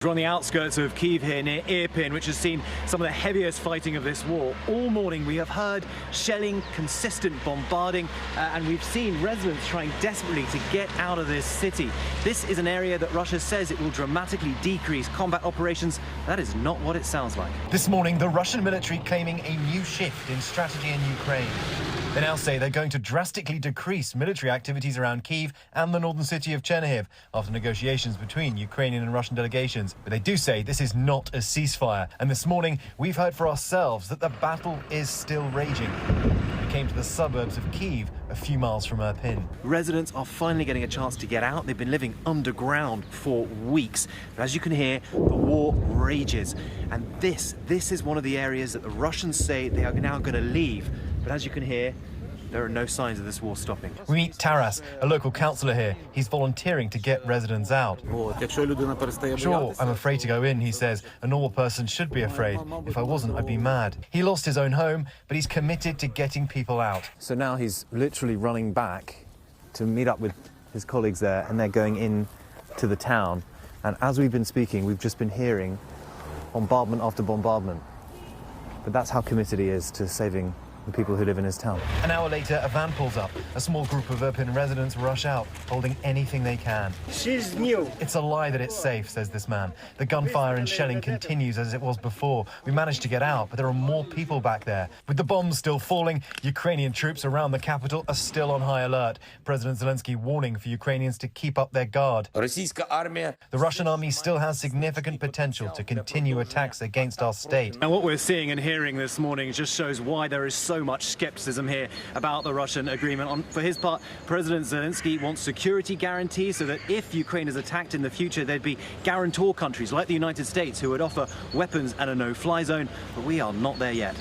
We're on the outskirts of Kyiv here near Irpin, which has seen some of the heaviest fighting of this war. All morning we have heard shelling, consistent bombarding, and we've seen residents trying desperately to get out of this city. This is an area that Russia says it will dramatically decrease combat operations. That is not what it sounds like. This morning, the Russian military claiming a new shift in strategy in Ukraine. They now say they're going to drastically decrease military activities around Kyiv and the northern city of Chernihiv after negotiations between Ukrainian and Russian delegations. But they do say this is not a ceasefire. And this morning, we've heard for ourselves that the battle is still raging. We came to the suburbs of Kyiv, a few miles from Irpin. Residents are finally getting a chance to get out. They've been living underground for weeks. But as you can hear, the war rages. And this is one of the areas that the Russians say they are now going to leave. But as you can hear, there are no signs of this war stopping. We meet Taras, a local councillor here. He's volunteering to get residents out. Sure, I'm afraid to go in, he says. A normal person should be afraid. If I wasn't, I'd be mad. He lost his own home, but he's committed to getting people out. So now he's literally running back to meet up with his colleagues there, and they're going in to the town. And as we've been speaking, we've just been hearing bombardment after bombardment. But that's how committed he is to saving the people who live in his town. An hour later, a van pulls up. A small group of Irpin residents rush out, holding anything they can. She's new. It's a lie that it's safe, says this man. The gunfire and shelling continues as it was before. We managed to get out, but there are more people back there. With the bombs still falling, Ukrainian troops around the capital are still on high alert. President Zelensky warning for Ukrainians to keep up their guard. The Russian army still has significant potential to continue attacks against our state. And what we're seeing and hearing this morning just shows why there is so much skepticism here about the Russian agreement. For his part, President Zelensky wants security guarantees so that if Ukraine is attacked in the future, there'd be guarantor countries like the United States who would offer weapons and a no-fly zone. But we are not there yet.